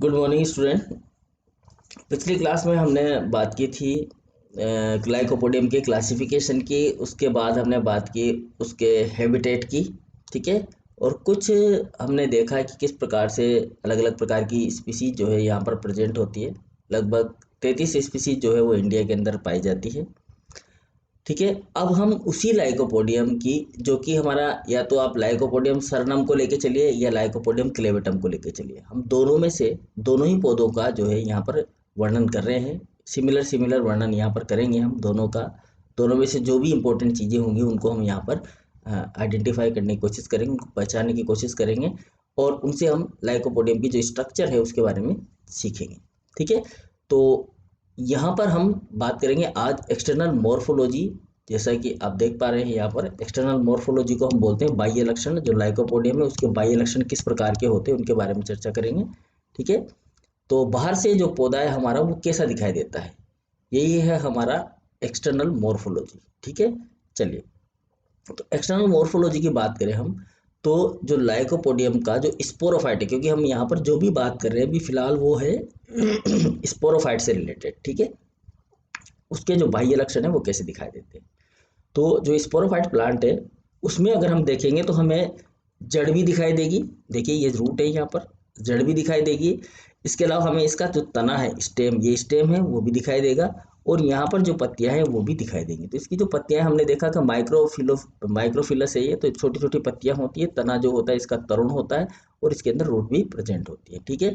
Good morning student. पिछली class में हमने बात की थी ग्लाइकोपोडियम के क्लासिफिकेशन की। उसके बाद हमने बात की उसके हैबिटेट की। ठीक है। और कुछ हमने देखा कि किस प्रकार से अलग अलग प्रकार की स्पीसीज जो है यहाँ पर प्रेजेंट होती है। लगभग 33 स्पीसीज जो है वो इंडिया के अंदर पाई जाती है। ठीक है। अब हम उसी लाइकोपोडियम की, जो कि हमारा, या तो आप लाइकोपोडियम सरनम को लेके चलिए या लाइकोपोडियम क्लेवेटम को लेके चलिए, हम दोनों में से दोनों ही पौधों का जो है यहाँ पर वर्णन कर रहे हैं। सिमिलर सिमिलर वर्णन यहाँ पर करेंगे हम दोनों का। दोनों में से जो भी इंपॉर्टेंट चीज़ें होंगी उनको हम यहाँ पर आइडेंटिफाई करने की कोशिश करेंगे, उनको पहचानने की कोशिश करेंगे और उनसे हम लाइकोपोडियम की जो स्ट्रक्चर है उसके बारे में सीखेंगे। ठीक है। तो यहाँ पर हम बात करेंगे आज एक्सटर्नल मॉर्फोलॉजी। जैसा कि आप देख पा रहे हैं यहाँ पर एक्सटर्नल मॉर्फोलॉजी को हम बोलते हैं बाह्य लक्षण। जो लाइकोपोडियम है उसके बाह्य लक्षण किस प्रकार के होते हैं उनके बारे में चर्चा करेंगे। ठीक है। तो बाहर से जो पौधा है हमारा वो कैसा दिखाई देता है, यही है हमारा एक्सटर्नल मॉर्फोलॉजी। ठीक है। चलिए, तो एक्सटर्नल मॉर्फोलॉजी की बात करें हम, तो जो लाइकोपोडियम का जो स्पोरोफाइट है, क्योंकि हम यहाँ पर जो भी बात कर रहे हैं अभी फिलहाल वो है स्पोरोफाइट से रिलेटेड। ठीक है। उसके जो बाह्य लक्षण है वो कैसे दिखाई देते हैं। तो जो स्पोरोफाइट प्लांट है उसमें अगर हम देखेंगे तो हमें जड़ भी दिखाई देगी। देखिए ये रूट है, यहाँ पर जड़ भी दिखाई देगी। इसके अलावा हमें इसका जो तना है, स्टेम, ये स्टेम है वो भी दिखाई देगा। और यहाँ पर जो पत्तियां हैं वो भी दिखाई देंगी। तो इसकी जो पत्तियां हैं हमने देखा कि माइक्रोफिलस है ये, तो छोटी छोटी पत्तियां होती है। तना जो होता है इसका तरुण होता है और इसके अंदर रूट भी प्रेजेंट होती है। ठीक है।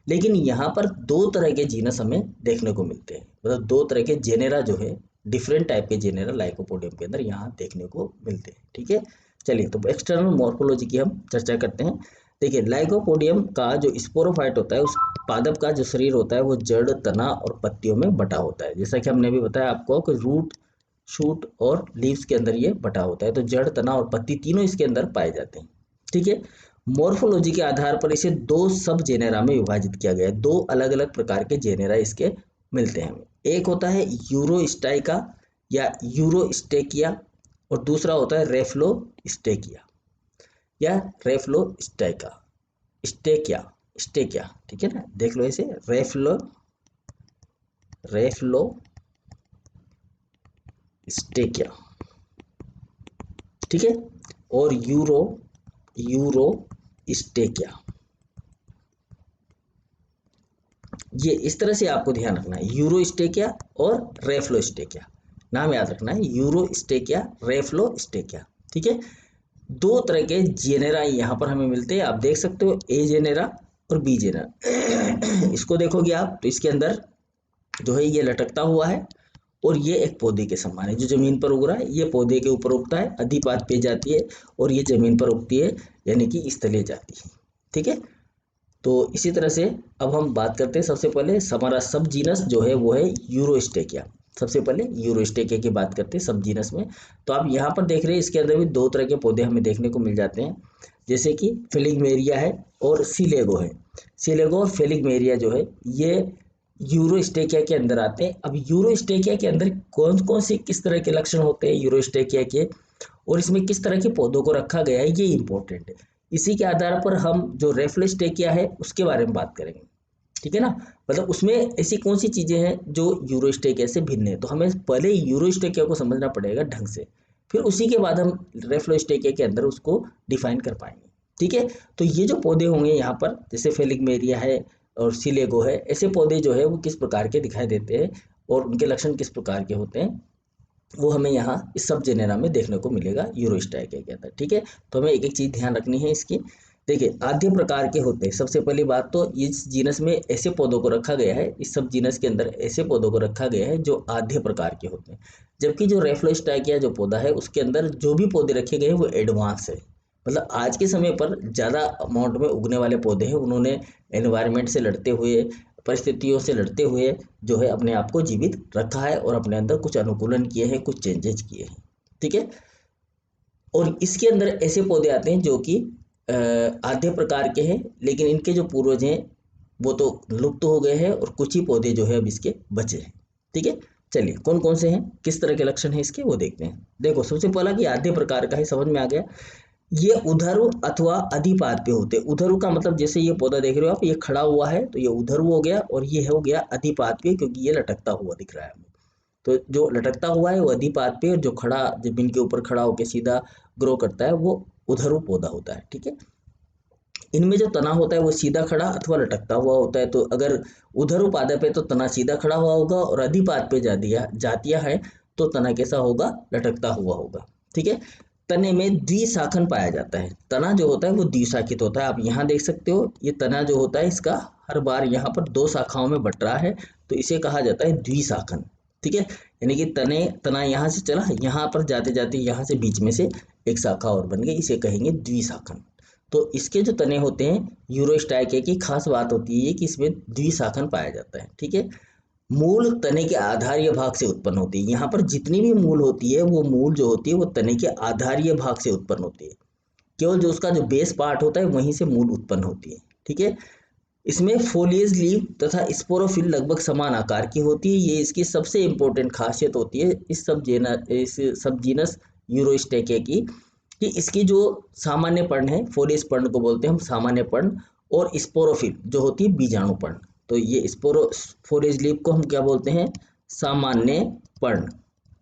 लेकिन यहाँ पर दो तरह के जीनस हमें देखने को मिलते हैं, मतलब दो तरह के जेनेरा जो है, डिफरेंट टाइप के जेनेरा लाइकोपोडियम के अंदर यहाँ देखने को मिलते हैं। ठीक है। चलिए, तो एक्सटर्नल मॉर्फोलॉजी की हम चर्चा करते हैं। देखिए, लाइकोपोडियम का जो स्पोरोफाइट होता है उस पादप का जो शरीर होता है वो जड़, तना और पत्तियों में बटा होता है। जैसा कि हमने भी बताया आपको कि रूट, शूट और लीव्स के अंदर ये बटा होता है। तो जड़, तना और पत्ती तीनों इसके अंदर पाए जाते हैं। ठीक है। मॉर्फोलॉजी के आधार पर इसे दो सब जेनेरा में विभाजित किया गया है। दो अलग अलग प्रकार के जेनेरा इसके मिलते हैं हमें। एक होता है यूरोस्टाइका या यूरोस्टेकिया और दूसरा होता है रेफ्लोस्टेकिया या रेफ्लोस्टाइका, स्टेकिया, स्टेकिया। ठीक है ना, देख लो इसे, रेफ्लोस्टेकिया। ठीक है। और यूरोस्टेकिया। ये इस तरह से आपको ध्यान रखना है, यूरोस्टेकिया और रेफ्लोस्टेकिया। नाम याद रखना है, यूरोस्टेकिया, रेफ्लोस्टेकिया। ठीक है। दो तरह के जेनेरा यहाँ पर हमें मिलते हैं। आप देख सकते हो ए जेनेरा और बी जेनेरा। इसको देखोगे आप तो इसके अंदर जो है ये लटकता हुआ है और ये एक पौधे के समान है। जो जमीन पर उग रहा है ये पौधे के ऊपर उगता है, अधिपात पे जाती है और ये जमीन पर उगती है, यानी कि स्थलीय जाती है। ठीक है। तो इसी तरह से अब हम बात करते हैं। सबसे पहले हमारा सब जीनस जो है वो है यूरोस्टेकिया। सबसे पहले यूरोस्टेकिया की बात करते हैं सब जीनस में। तो आप यहाँ पर देख रहे हैं इसके अंदर भी दो तरह के पौधे हमें देखने को मिल जाते हैं, जैसे कि फिलिगमेरिया है और सीलेगो है। सीलेगो और फिलिगमेरिया जो है ये यूरोस्टेकिया के अंदर आते हैं। अब यूरोस्टेकिया के अंदर कौन कौन से किस तरह के लक्षण होते हैं यूरोस्टेकिया के, और इसमें किस तरह के पौधों को रखा गया है, ये इंपॉर्टेंट है। इसी के आधार पर हम जो रेफ्लोस्टेकिया है उसके बारे में बात करेंगे। ठीक है ना, मतलब उसमें ऐसी कौन सी चीजें हैं जो यूरोस्टेकिया से भिन्न है। तो हमें पहले यूरोस्टेकिया को समझना पड़ेगा ढंग से, फिर उसी के बाद हम रेफ्लोस्टेकिया के अंदर उसको डिफाइन कर पाएंगे। ठीक है। तो ये जो पौधे होंगे यहाँ पर, जैसे फेलिगमेरिया है और सिलेगो है, ऐसे पौधे जो है वो किस प्रकार के दिखाई देते हैं और उनके लक्षण किस प्रकार के होते हैं वो हमें यहाँ इस सब जेनेरा में देखने को मिलेगा यूरोस्टाइका के अंदर। ठीक है। तो हमें एक एक चीज ध्यान रखनी है इसकी। देखिए, आद्य प्रकार के होते हैं। सबसे पहली बात तो इस जीनस में ऐसे पौधों को रखा गया है, इस सब जीनस के अंदर ऐसे पौधों को रखा गया है जो आद्य प्रकार के होते हैं। जबकि जो रेफ्लोस्टाइकिया जो पौधा है उसके अंदर जो भी पौधे रखे गए हैं वो एडवांस है, मतलब आज के समय पर ज़्यादा अमाउंट में उगने वाले पौधे हैं। उन्होंने एनवायरनमेंट से लड़ते हुए, परिस्थितियों से लड़ते हुए जो है अपने आप को जीवित रखा है और अपने अंदर कुछ अनुकूलन किए हैं, कुछ चेंजेज किए हैं। ठीक है। और इसके अंदर ऐसे पौधे आते हैं जो कि आधे प्रकार के हैं, लेकिन इनके जो पूर्वज हैं वो तो लुप्त हो गए हैं और कुछ ही पौधे जो है अब इसके बचे हैं। ठीक है। चलिए, कौन कौन से हैं, किस तरह के लक्षण हैं इसके वो देखते हैं। देखो, सबसे पहला कि आधे प्रकार का है, समझ में आ गया। ये उधरु अथवा अधिपाद पे होते हैं। उधरु का मतलब जैसे ये पौधा देख रहे हो आप, ये खड़ा हुआ है तो ये उधरु हो गया, और ये हो गया अधिपाद पे क्योंकि ये लटकता हुआ दिख रहा है हमें। तो जो लटकता हुआ है वो अधिपाद पे, और जो खड़ा जमीन के ऊपर खड़ा होकर सीधा ग्रो करता है वो उधरु पौधा होता है। ठीक है, इनमें जो तना होता है वो सीधा खड़ा अथवा लटकता हुआ होता है। तो अगर उधरु पादप पे तो तना सीधा खड़ा हुआ होगा, और अधिपाद पे जातियां है तो तना कैसा होगा, लटकता हुआ होगा। ठीक है, तने में द्विशाखन पाया जाता है। तना जो होता है वो द्विशाखित होता है। आप यहाँ देख सकते हो ये तना जो होता है इसका हर बार यहाँ पर दो शाखाओं में बट रहा है, तो इसे कहा जाता है द्विशाखन। ठीक है, यानी कि तना यहाँ से चला, यहाँ पर जाते जाते यहाँ से बीच में से एक शाखा और बन गई, इसे कहेंगे द्विशाखन। तो इसके जो तने होते हैं यूरोस्टाइके की खास बात होती है कि इसमें द्विशाखन पाया जाता है। ठीक है, मूल तने के आधारीय भाग से उत्पन्न होती है। यहाँ पर जितनी भी मूल होती है वो मूल जो होती है वो तने के आधारीय भाग से उत्पन्न होती है। केवल जो उसका जो बेस पार्ट होता है वहीं से मूल उत्पन्न होती है। ठीक है, इसमें फोलियज लीव तथा स्पोरोफिल लगभग समान आकार की होती है। ये इसकी सबसे इंपॉर्टेंट खासियत होती है इस सब जीनस यूरोस्टेके की, कि इसकी जो सामान्य पर्ण है, फोलियस पर्ण को बोलते हैं हम सामान्य पर्ण, और स्पोरोफिल जो होती है बीजाणु पर्ण। तो ये फोलियज लीव को हम क्या बोलते हैं, सामान्य पर्ण,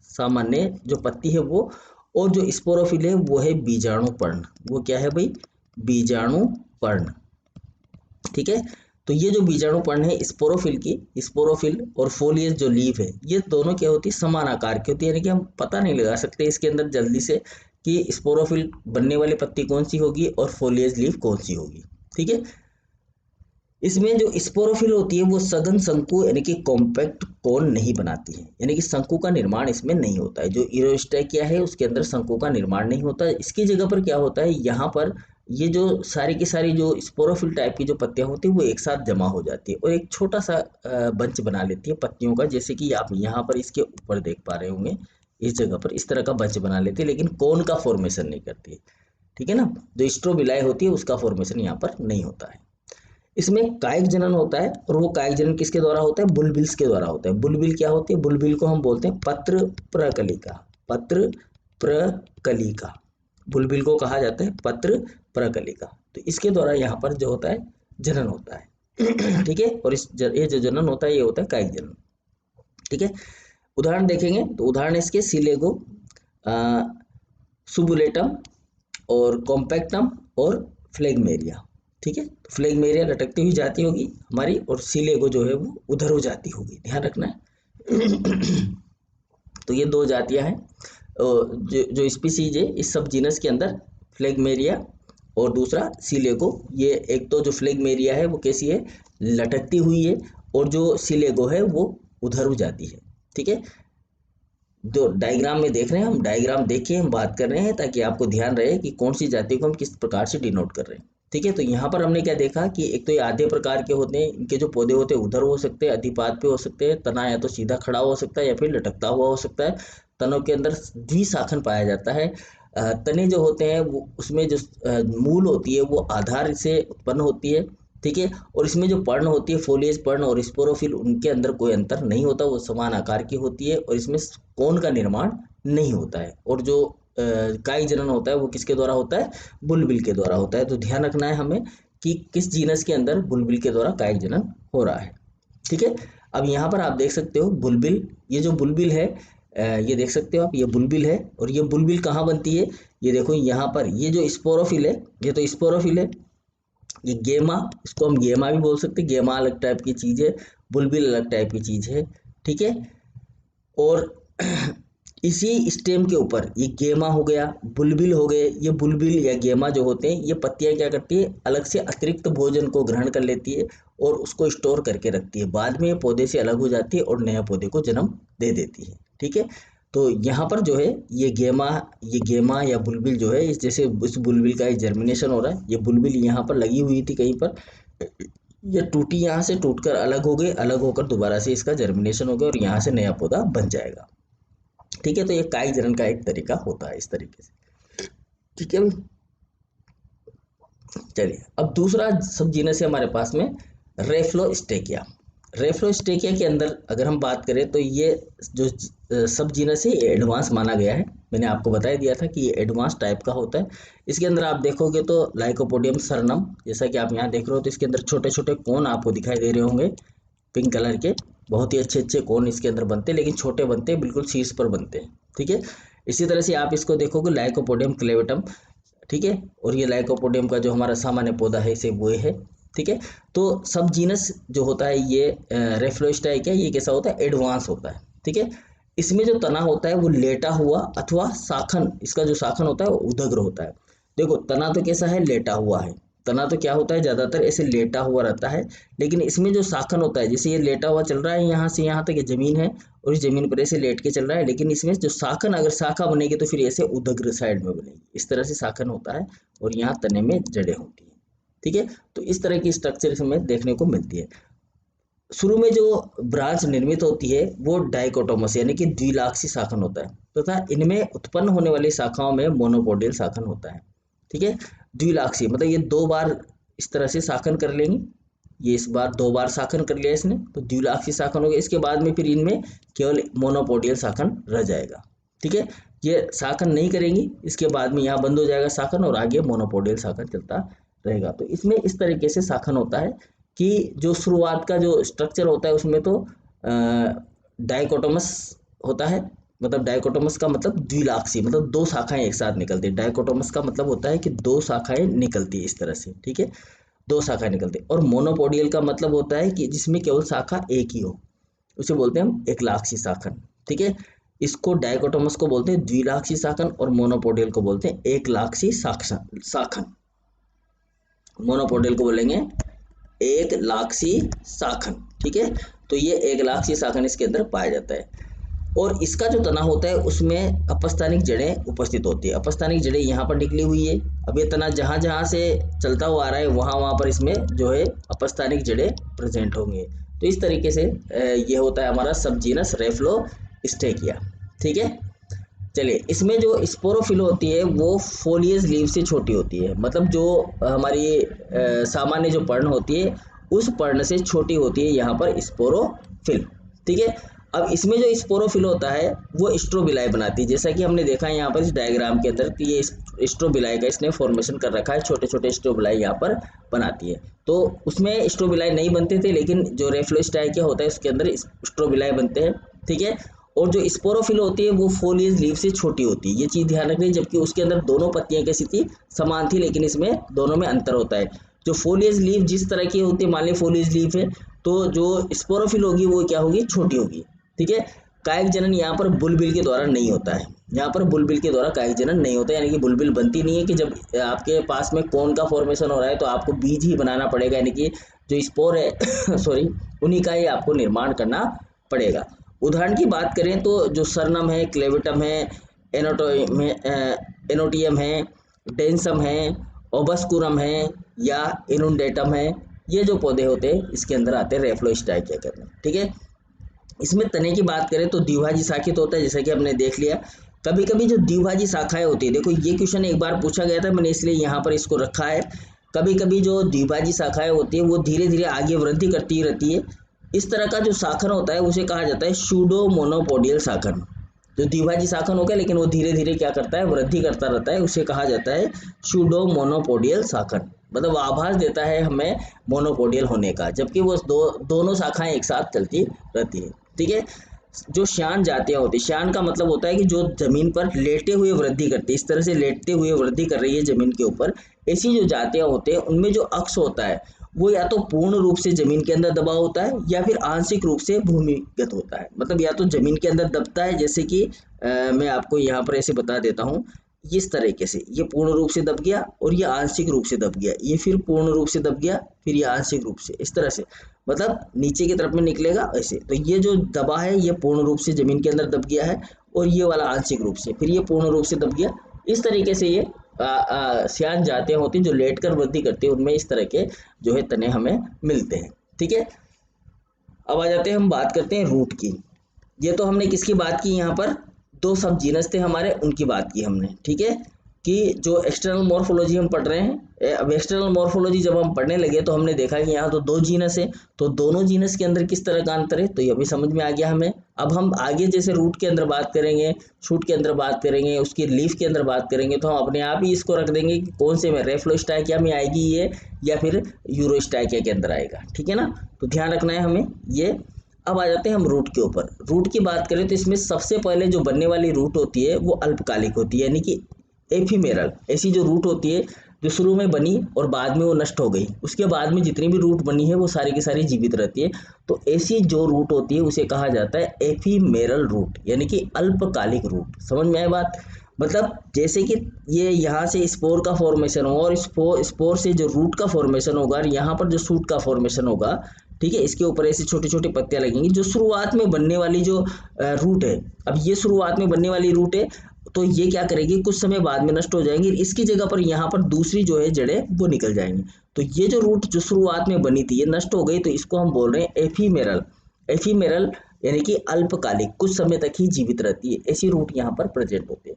सामान्य जो पत्ती है वो, और जो स्पोरोफिल है वो है बीजाणु पर्ण। वो क्या है भाई, बीजाणु पर्ण। ठीक है, तो ये जो बीजाणु पर्ण है स्पोरोफिल और फोलियस जो लीफ है, ये दोनों क्या होती है, समान आकार की होती है। यानी कि हम पता नहीं लगा सकते इसके अंदर जल्दी से कि स्पोरोफिल बनने वाली पत्ती कौन सी होगी और फोलियस लीफ कौन सी होगी। ठीक है, इसमें जो स्पोरोफिल होती है वो सघन शंकु यानी कि कॉम्पैक्ट कोन नहीं बनाती है, यानी कि शंकु का निर्माण इसमें नहीं होता है। जो यूरोस्टाइकिया है उसके अंदर शंकु का निर्माण नहीं होता है। इसकी जगह पर क्या होता है, यहाँ पर ये जो सारी की सारी जो स्पोरोफिल टाइप की जो पत्तियां होती है वो एक साथ जमा हो जाती है और एक छोटा सा बंच बना लेती है पत्तियों का, जैसे कि आप यहाँ पर इसके ऊपर देख पा रहे होंगे। इस जगह पर इस तरह का बंच बना लेती है, लेकिन कोन का फॉर्मेशन नहीं करती है। ठीक है ना, जो स्ट्रोबिलाई होती है उसका फॉर्मेशन यहाँ पर नहीं होता है। इसमें कायिक जनन होता है, और वो कायिक जनन किसके द्वारा होता है, बुलबिल्स के द्वारा होता है। बुलबिल क्या होती है, बुलबिल को हम बोलते हैं पत्र प्रकलिका। पत्र प्रकलिका, बुलबिल को कहा जाता है पत्र प्रकलिका। तो इसके द्वारा यहाँ पर जो होता है जनन होता है। ठीक है, और ये जो जनन होता है ये होता है कायिक जनन। ठीक है, उदाहरण देखेंगे तो उदाहरण इसके सिलेगो, सुबुलेटम और कॉम्पैक्टम और फ्लेगमेरिया। ठीक है, तो फ्लेगमेरिया लटकती हुई जाती होगी हमारी, और सिलेगो जो है वो उधर हो जाती होगी, ध्यान रखना है। तो ये दो जातियां हैं, जो स्पीसीज है इस सब जीनस के अंदर, फ्लेगमेरिया और दूसरा सिलेगो। ये एक तो जो फ्लेगमेरिया है वो कैसी है, लटकती हुई है, और जो सिलेगो है वो उधर हो जाती है। ठीक है, जो डायग्राम में देख रहे हैं हम, डायग्राम देखिए, हम बात कर रहे हैं ताकि आपको ध्यान रहे कि कौन सी जाति को हम किस प्रकार से डिनोट कर रहे हैं। ठीक है, तो यहाँ पर हमने क्या देखा कि एक तो ये आधे प्रकार के होते हैं, इनके जो पौधे होते हैं उधर हो सकते हैं, अधिपाद पे हो सकते हैं, तना या तो सीधा खड़ा हो सकता है या फिर लटकता हुआ हो सकता है। तनों के अंदर द्विशाखन पाया जाता है। तने जो होते हैं वो उसमें जो मूल होती है वो आधार से उत्पन्न होती है। ठीक है, और इसमें जो पर्ण होती है, फोलियज पर्ण और स्पोरोफिल, उनके अंदर कोई अंतर नहीं होता, वो समान आकार की होती है, और इसमें कोन का निर्माण नहीं होता है। और जो काई जनन होता है वो किसके द्वारा होता है, बुलबिल के द्वारा होता है। तो ध्यान रखना है हमें कि किस जीनस के अंदर बुलबिल के द्वारा कायिक जनन हो रहा है। ठीक है, अब यहाँ पर आप देख सकते हो बुलबिल, ये जो बुलबिल है, ये देख सकते हो आप, ये बुलबिल है, और ये बुलबिल कहाँ बनती है, ये देखो यहाँ पर, ये जो स्पोरोफिल है, ये तो स्पोरोफिल है, ये गेमा, इसको हम गेमा भी बोल सकते हैं। गेमा अलग टाइप की चीज़ है, बुलबिल अलग टाइप की चीज़ है। ठीक है, और इसी स्टेम के ऊपर ये गेमा हो गया, बुलबिल हो गए। ये बुलबिल या गेमा जो होते हैं, ये पत्तियां क्या करती है, अलग से अतिरिक्त भोजन को ग्रहण कर लेती है और उसको स्टोर करके रखती है। बाद में ये पौधे से अलग हो जाती है और नया पौधे को जन्म दे देती है। ठीक है, तो यहाँ पर जो है ये गेमा या बुलबिल जो है, इस जैसे इस बुलबिल का जर्मिनेशन हो रहा है, ये बुलबिल यहाँ पर लगी हुई थी कहीं पर, ये टूटी, यहाँ से टूटकर अलग हो गई, अलग होकर दोबारा से इसका जर्मिनेशन हो गया और यहाँ से नया पौधा बन जाएगा। ठीक है, तो ये कायिक जनन का एक तरीका होता है इस तरीके से। ठीक है, चलिए अब दूसरा सब जीनस है हमारे पास में रेफ्लोस्टेकिया। रेफ्लोस्टेकिया के अंदर अगर हम बात करें तो ये जो सब जीनस है ये एडवांस माना गया है। मैंने आपको बता दिया था कि ये एडवांस टाइप का होता है। इसके अंदर आप देखोगे तो लाइकोपोडियम सरनम, जैसा कि आप यहाँ देख रहे हो, तो इसके अंदर छोटे छोटे कोन आपको दिखाई दे रहे होंगे पिंक कलर के। बहुत ही अच्छे अच्छे कोन इसके अंदर बनते हैं, लेकिन छोटे बनते हैं, बिल्कुल शीर्ष पर बनते हैं। ठीक है, इसी तरह से आप इसको देखोगे लाइकोपोडियम क्लेवेटम। ठीक है, और ये लाइकोपोडियम का जो हमारा सामान्य पौधा है इसे वो है। ठीक है, तो सब जीनस जो होता है ये रेफ्लोस्टाइकिया, ये कैसा होता है, एडवांस होता है। ठीक है, इसमें जो तना होता है वो लेटा हुआ अथवा शाखन, इसका जो शाखन होता है वो उदग्र होता है। देखो तना तो कैसा है, लेटा हुआ है। तना तो क्या होता है, ज्यादातर ऐसे लेटा हुआ रहता है, लेकिन इसमें जो शाखन होता है, जैसे ये लेटा हुआ चल रहा है, यहाँ से यहाँ तक ये जमीन है और इस जमीन पर ऐसे लेट के चल रहा है, लेकिन इसमें जो शाखन अगर शाखा बनेगी तो फिर ऐसे उदग्र साइड में बनेगी। इस तरह से शाखन होता है और यहाँ तने में जड़ें होती है। ठीक है, तो इस तरह की स्ट्रक्चर इसमें देखने को मिलती है। शुरू में जो ब्रांच निर्मित होती है वो डाइकोटोमस यानी कि द्विलाक्षी शाखन होता है, तथा इनमें उत्पन्न होने वाली शाखाओं में मोनोपोडियल शाखन होता है। ठीक है, द्विलाक्षी मतलब ये दो बार इस तरह से शाखन कर लेंगे, ये इस बार दो बार शाखन कर लिया इसने तो द्विलाक्षी शाखन हो गया। इसके बाद में फिर इनमें केवल मोनोपोडियल शाखन रह जाएगा। ठीक है, ये शाखन नहीं करेंगी, इसके बाद में यहाँ बंद हो जाएगा शाखन और आगे मोनोपोडियल शाखन चलता रहेगा। तो इसमें इस तरीके से शाखन होता है कि जो शुरुआत का जो स्ट्रक्चर होता है उसमें तो डाइकोटोमस होता है, मतलब डाइकोटोमस का मतलब द्विलाक्षी, मतलब दो शाखाएं एक साथ निकलती है। डाइकोटोमस का मतलब होता है कि दो शाखाएं निकलती है इस तरह से। ठीक है, दो शाखाएं निकलती है। और मोनोपोडियल का मतलब होता है कि जिसमें केवल शाखा एक ही हो, उसे बोलते हैं हम एकलाक्षी शाखन। ठीक है, इसको डाइकोटोमस को बोलते हैं द्विलाक्षी शाखन और मोनोपोडियल को बोलते हैं एकलाक्षी शाखन। मोनोपोडियल को बोलेंगे एक लाक्षी शाखन। ठीक है, तो ये एक लाक्षी शाखन इसके अंदर पाया जाता है। और इसका जो तना होता है उसमें अपस्थानिक जड़ें उपस्थित होती है। अपस्थानिक जड़ें यहाँ पर निकली हुई है। अब ये तना जहाँ जहाँ से चलता हुआ आ रहा है वहाँ वहाँ पर इसमें जो है अपस्थानिक जड़ें प्रेजेंट होंगे। तो इस तरीके से ये होता है हमारा सब जीनस रेफ्लोस्टेकिया। ठीक है, चलिए इसमें जो स्पोरोफिल होती है वो फोलियस लीव से छोटी होती है, मतलब जो हमारी सामान्य जो पर्ण होती है उस पर्ण से छोटी होती है यहाँ पर स्पोरोफिल। ठीक है, अब इसमें जो स्पोरोफिल होता है वो स्ट्रोबिलाई बनाती है, जैसा कि हमने देखा है यहाँ पर इस डायग्राम के अंदर कि ये स्ट्रोबिलाई का इसने फॉर्मेशन कर रखा है, छोटे छोटे स्ट्रोबिलाई यहाँ पर बनाती है। तो उसमें स्ट्रोबिलाई नहीं बनते थे, लेकिन जो रेफ्लोस्टाइकिया होता है उसके अंदर स्ट्रोबिलाई बनते हैं। ठीक है, और जो स्पोरोफिल होती है वो फोलियस लीफ से छोटी होती है, ये चीज़ ध्यान रखनी है। जबकि उसके अंदर दोनों पत्तियां कैसी थी, समान थी, लेकिन इसमें दोनों में अंतर होता है। जो फोलियस लीफ जिस तरह की होती है, मान ली फोलियस लीफ है, तो जो स्पोरोफिल होगी वो क्या होगी, छोटी होगी। ठीक है, कायिक जनन यहाँ पर बुलबिल के द्वारा नहीं होता है, यहाँ पर बुलबिल के द्वारा कायिक जनन नहीं होता है, यानी कि बुलबिल बनती नहीं है कि जब आपके पास में कोन का फॉर्मेशन हो रहा है तो आपको बीज ही बनाना पड़ेगा, यानी कि जो स्पोर है सॉरी उन्हीं का ही आपको निर्माण करना पड़ेगा। उदाहरण की बात करें तो जो सरनम है, क्लेविटम है, एनोटियम है, डेंसम है, ओबस्कुरम है या इनुंडेटम है, ये जो पौधे होते हैं इसके अंदर आते हैं रेफ्लोस्टाइकिया करने। ठीक है, इसमें तने की बात करें तो द्विभाजी शाखित होता है, जैसा कि हमने देख लिया। कभी कभी जो द्विभाजी शाखाएं होती है, देखो ये क्वेश्चन एक बार पूछा गया था, मैंने इसलिए यहाँ पर इसको रखा है। कभी कभी जो द्विभाजी शाखाएं होती है वो धीरे धीरे आगे वृद्धि करती रहती है। इस तरह का जो शाखन होता है उसे कहा जाता है सूडो मोनोपोडियल शाखन। जो द्विभाजी शाखन हो गया लेकिन वो धीरे धीरे क्या करता है, वृद्धि करता रहता है, उसे कहा जाता है सूडो मोनोपोडियल शाखन। मतलब आभास देता है हमें मोनोपोडियल होने का, जबकि वो दोनों शाखाएं एक साथ चलती रहती है। ठीक है, जो श्यान जातियां होती है, श्यान का मतलब होता है कि जो जमीन पर लेटे हुए वृद्धि करती है, इस तरह से लेटते हुए वृद्धि कर रही है जमीन के ऊपर, ऐसी जो जातियां होते हैं उनमें जो अक्ष होता है वो या तो पूर्ण रूप से जमीन के अंदर दबा होता है या फिर आंशिक रूप से भूमिगत होता है। मतलब या तो जमीन के अंदर दबता है, जैसे कि मैं आपको यहाँ पर ऐसे बता देता हूँ, इस तरीके से ये पूर्ण रूप से दब गया और ये आंशिक रूप से दब गया, ये फिर पूर्ण रूप से दब गया, फिर ये आंशिक रूप से, इस तरह से मतलब नीचे की तरफ में निकलेगा ऐसे। तो ये जो दबा है ये पूर्ण रूप से जमीन के अंदर दब गया है और ये वाला आंशिक रूप से, फिर ये पूर्ण रूप से दब गया। इस तरीके से ये श्यान जातियां होती हैं जो लेटकर वृद्धि करती है, उनमें इस तरह के जो है तने हमें मिलते हैं। ठीक है, अब आ जाते हैं, हम बात करते हैं रूट की। ये तो हमने किसकी बात की, यहाँ पर दो सब जीनस थे हमारे, उनकी बात की हमने। ठीक है, कि जो एक्सटर्नल मॉर्फोलॉजी हम पढ़ रहे हैं, अब एक्सटर्नल मॉर्फोलॉजी जब हम पढ़ने लगे तो हमने देखा कि यहाँ तो दो जीनस है, तो दोनों जीनस के अंदर किस तरह का अंतर है, तो ये भी समझ में आ गया हमें। अब हम आगे जैसे रूट के अंदर बात करेंगे, शूट के अंदर बात करेंगे, उसकी लीफ के अंदर बात करेंगे, तो हम अपने आप ही इसको रख देंगे कि कौन से में रेफ्लोस्टाइकिया में आएगी ये, या फिर यूरोस्टाइकिया के अंदर आएगा, ठीक है ना। तो ध्यान रखना है हमें ये। अब आ जाते हैं हम रूट के ऊपर। रूट की बात करें तो इसमें सबसे पहले जो बनने वाली रूट होती है वो अल्पकालिक होती है, यानी कि एफीमेरल। ऐसी जो रूट होती है जो शुरू में बनी और बाद में वो नष्ट हो गई, उसके बाद में जितनी भी रूट बनी है वो सारी की सारी जीवित रहती है। तो ऐसी जो रूट होती है उसे कहा जाता है एफीमेरल रूट, यानी कि अल्पकालिक रूट। समझ में आए बात। मतलब जैसे कि ये यहाँ से स्पोर का फॉर्मेशन होगा, और स्पोर से जो रूट का फॉर्मेशन होगा, और यहाँ पर जो शूट का फॉर्मेशन होगा, ठीक है, इसके ऊपर ऐसी छोटी छोटी पत्तियां लगेंगी। जो शुरुआत में बनने वाली जो रूट है, अब ये शुरुआत में बनने वाली रूट है, तो ये क्या करेगी, कुछ समय बाद में नष्ट हो जाएंगी, इसकी जगह पर यहाँ पर दूसरी जो है जड़ें वो निकल जाएंगी। तो ये जो रूट जो शुरुआत में बनी थी ये नष्ट हो गई, तो इसको हम बोल रहे हैं एफीमेरल। एफीमेरल यानी कि अल्पकालिक, कुछ समय तक ही जीवित रहती है, ऐसी रूट यहाँ पर प्रेजेंट होती है।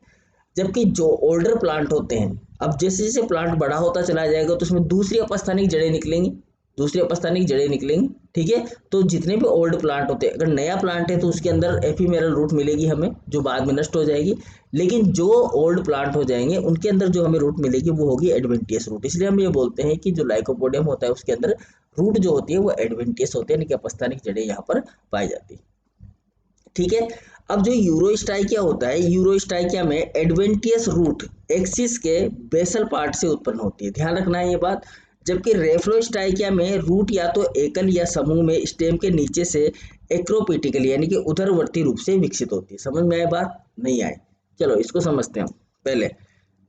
जबकि जो ओल्डर प्लांट होते हैं, अब जैसे जैसे प्लांट बड़ा होता चला जाएगा तो उसमें दूसरी अपस्थानिक जड़ें निकलेंगी, दूसरी अपस्थानिक जड़ें निकलेंगी, ठीक है। तो जितने भी ओल्ड प्लांट होते हैं, अगर नया प्लांट है तो उसके अंदर एफीमेरल रूट मिलेगी हमें, जो बाद में नष्ट हो जाएगी। लेकिन जो ओल्ड प्लांट हो जाएंगे उनके अंदर जो हमें रूट मिलेगी वो होगी एडवेंटियस रूट। इसलिए हम ये बोलते हैं कि जो लाइकोपोडियम होता है उसके अंदर रूट जो होती है वो एडवेंटियस होते हैं, यानी कि अपस्थानिक जड़ें यहाँ पर पाई जाती है, ठीक है। अब जो यूरोस्टाइकिया होता है, यूरोस्टाइकिया में एडवेंटियस रूट एक्सिस के बेसल पार्ट से उत्पन्न होती है, ध्यान रखना है ये बात। जबकि रेफ्लोस्टाइकिया में रूट या तो एकल या समूह में स्टेम के नीचे से एक्रोपिटिकली यानी कि उधरवर्ती रूप से विकसित होती है। समझ में आए बात, नहीं आए, चलो इसको समझते हैं पहले,